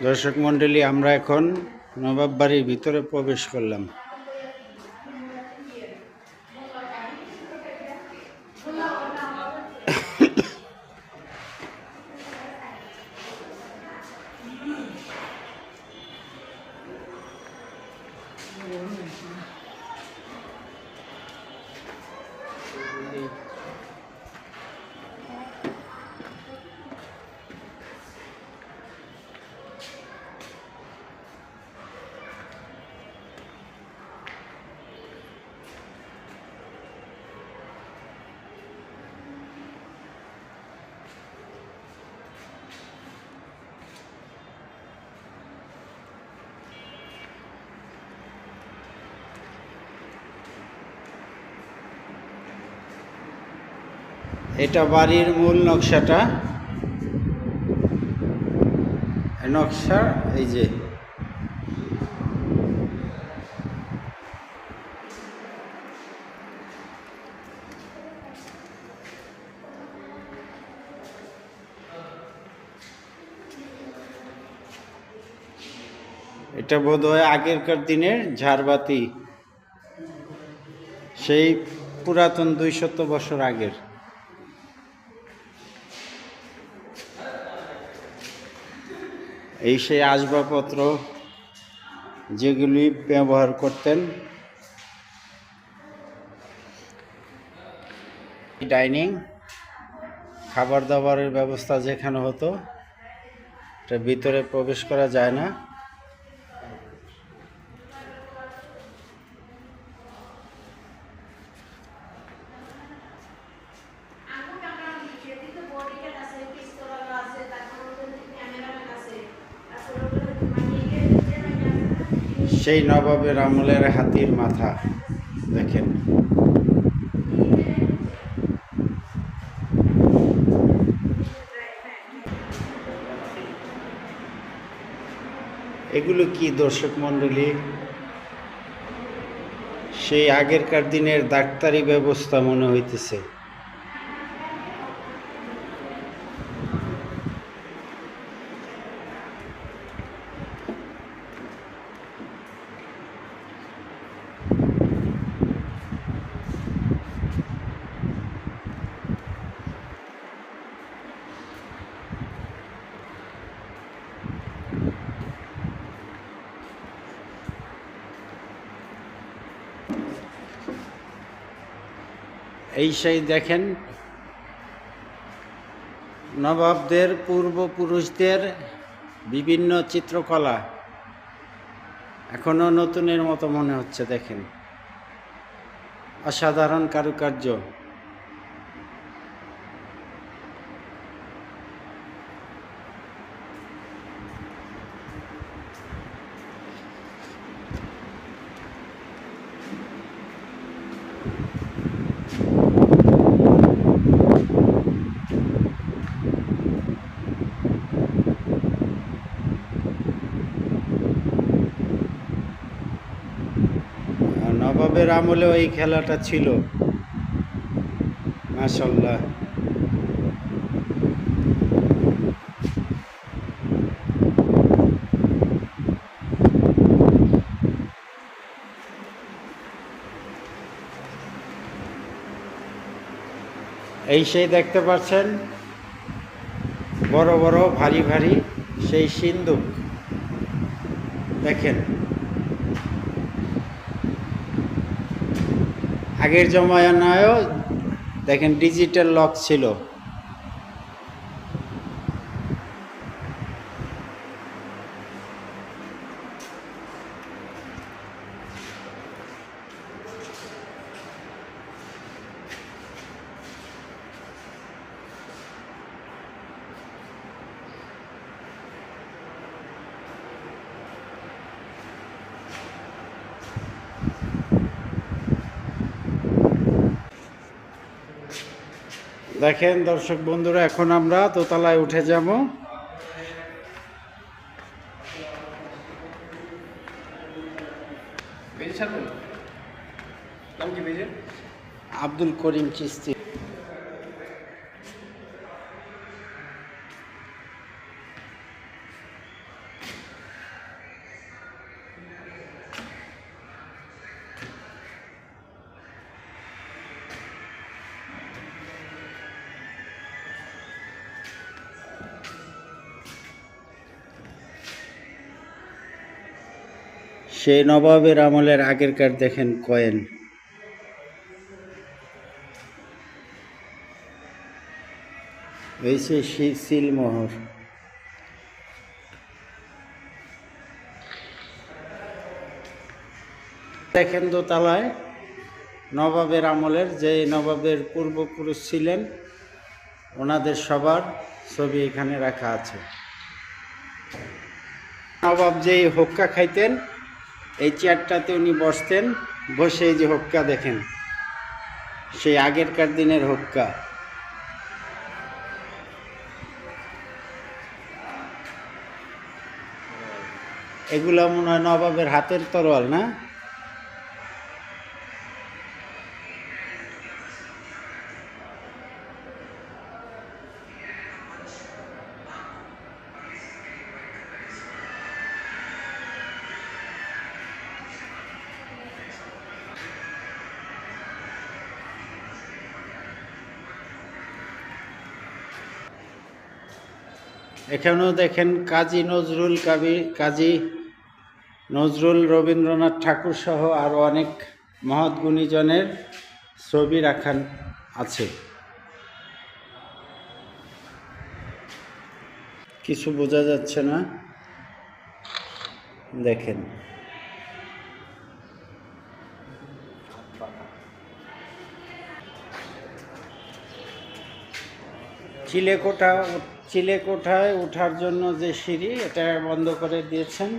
দর্শক মণ্ডলী, আমরা এখন নবাব বাড়ির ভিতরে প্রবেশ করলাম। এটা বাড়ির মূল নকশাটা, নকশা এই যে এটা বোধহয় আগেরকার দিনের ঝাড়বাতি, সেই পুরাতন 200 বছর আগের। এই সেই আসবাবপত্র যেগুলি ব্যবহার করতেন। ডাইনিং, খাবার দাবারের ব্যবস্থা যেখানে হতো, এটা ভিতরে প্রবেশ করা যায় না। সেই নবাবের আমলের হাতির মাথা দেখেন। এগুলো কি দর্শক মণ্ডলী? সেই আগেরকার দিনের ডাক্তারি ব্যবস্থা মনে হইতেছে। এই সেই দেখেন নবাবদের পূর্বপুরুষদের বিভিন্ন চিত্রকলা, এখনো নতুনের মতো মনে হচ্ছে। দেখেন, অসাধারণ কারুকার্য। নবাবের আমলেও এই খেলাটা ছিল, মাশাআল্লাহ। এই সেই দেখতে পাচ্ছেন বড় বড় ভারী ভারী সেই সিন্দুক। দেখেন, আগের জমানায়ও দেখেন ডিজিটাল লক ছিল। দেখেন দর্শক বন্ধুরা, এখন আমরা দোতলায় উঠে যাব। আব্দুল করিম চিস্তি। সেই নবাবের আমলের আগেরকার দেখেন কয়েন, এই সেই সিলমোহর। দেখেন দোতলায় নবাবের আমলের যে নবাবের পূর্বপুরুষ ছিলেন ওনাদের সবার ছবি এখানে রাখা আছে। নবাব যেই হোক্কা খাইতেন এই চেয়ারটাতে উনি বসতেন, বসে এই যে হোক্কা দেখেন, সেই আগেরকার দিনের হোক্কা। এগুলো মনে হয় নবাবের হাতের তরোয়াল না? এখানেও দেখেন কাজী নজরুল, রবীন্দ্রনাথ ঠাকুর সহ আরও অনেক মহৎ গুণীজনের ছবি রাখা আছে। কিছু বোঝা যাচ্ছে না, দেখেন। চিলেকোঠায় ওঠার জন্য যে সিঁড়ি, এটা বন্ধ করে দিয়েছেন,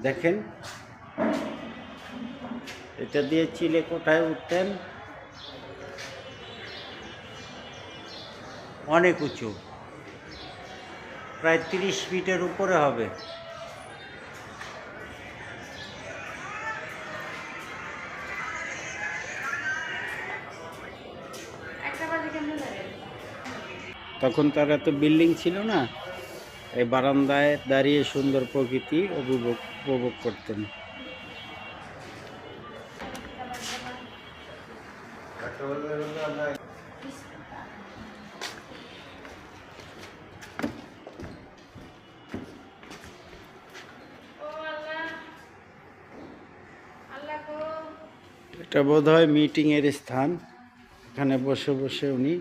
দেখেন। এটা দিয়ে চিলেকোঠায় উঠতেন, অনেক উঁচু, প্রায় 30 ফিটের উপরে হবে। তখন তার এত বিল্ডিং ছিল না, এই বারান্দায় দাঁড়িয়ে সুন্দর প্রকৃতি উপভোগ করতেন। এটা বোধহয় মিটিংয়ের স্থান, এখানে বসে বসে উনি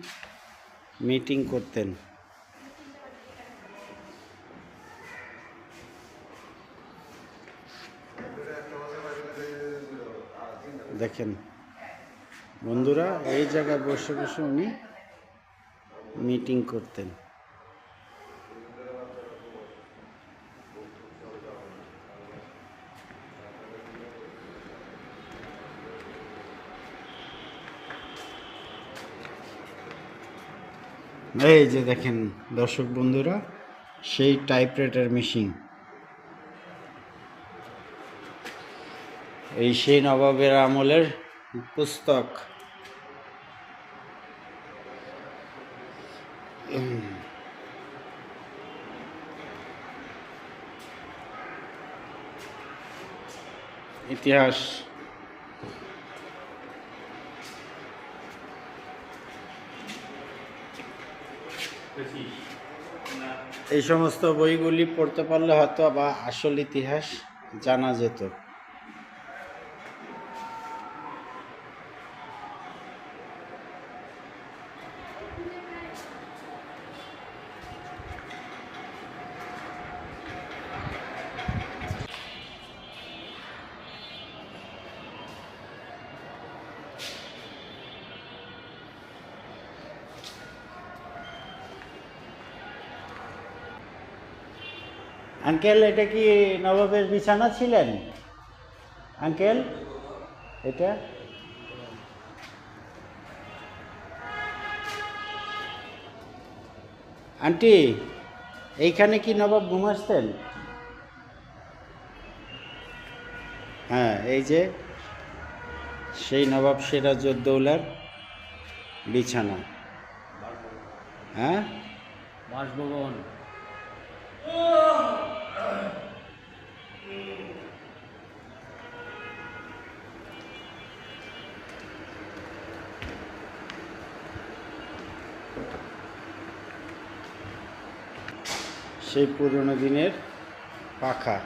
মিটিং করতেন। দেখেন বন্ধুরা, এই জায়গায় বসে বসে উনি মিটিং করতেন। এই যে দেখেন দর্শক বন্ধুরা, সেই টাইপরাইটার মেশিন, এই সেই নবাবের আমলের পুস্তক। ইতিহাস, এই সমস্ত বইগুলি পড়তে পারলে হয়তো বা আসল ইতিহাস জানা যেত। আঙ্কেল, এটা কি নবাবের বিছানা ছিলেন আঙ্কেল? এটা আন্টি, এইখানে কি নবাব ঘুমাসতেন? হ্যাঁ, এই যে সেই নবাব সিরাজউদ্দৌলার বিছানা। হ্যাঁ, বাসভবন। সেই পুরনো দিনের পাখা।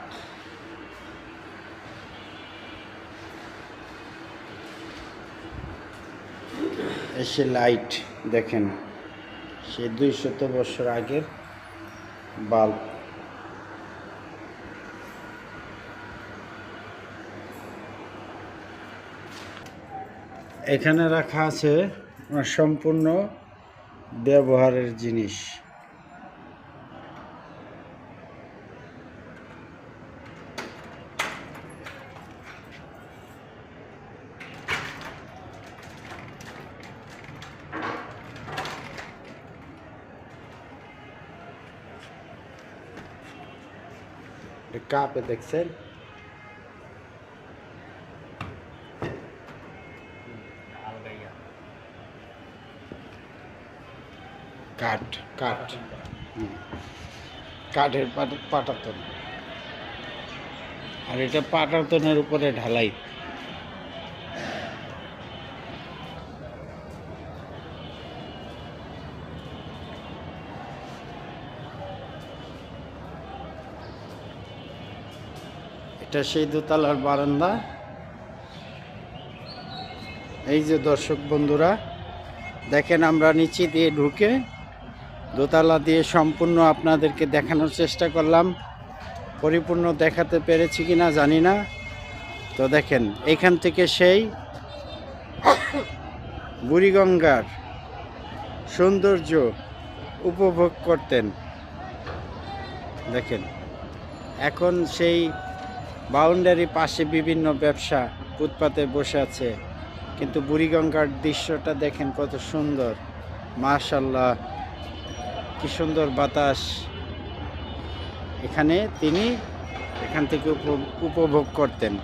এসে লাইট দেখেন, সে 200 বছর আগের বাল্ব। এখানে রাখা আছে সম্পূর্ণ ব্যবহারের জিনিস। কাপে দেখছেন, কাঠ কাঠ কাঠের পাটাতন, আর এটা পাটাতনের উপরে ঢালাই। এটা সেই দোতলার বারান্দা। এই যে দর্শক বন্ধুরা দেখেন, আমরা নিচে দিয়ে ঢুকে দোতলা দিয়ে সম্পূর্ণ আপনাদেরকে দেখানোর চেষ্টা করলাম। পরিপূর্ণ দেখাতে পেরেছি কিনা জানি না। তো দেখেন, এখান থেকে সেই বুড়িগঙ্গার সৌন্দর্য উপভোগ করতেন। দেখেন, এখন সেই বাউন্ডারি পাশে বিভিন্ন ব্যবসা ফুটপাতে বসে আছে, কিন্তু বুড়িগঙ্গার দৃশ্যটা দেখেন কত সুন্দর। মাশাআল্লাহ, কি সুন্দর বাতাস। এখানে তিনি এখান থেকে উপভোগ করতেন।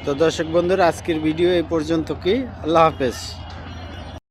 তো দর্শক বন্ধুরা, আজকের ভিডিও এই পর্যন্ত। কি, আল্লাহ হাফেজ।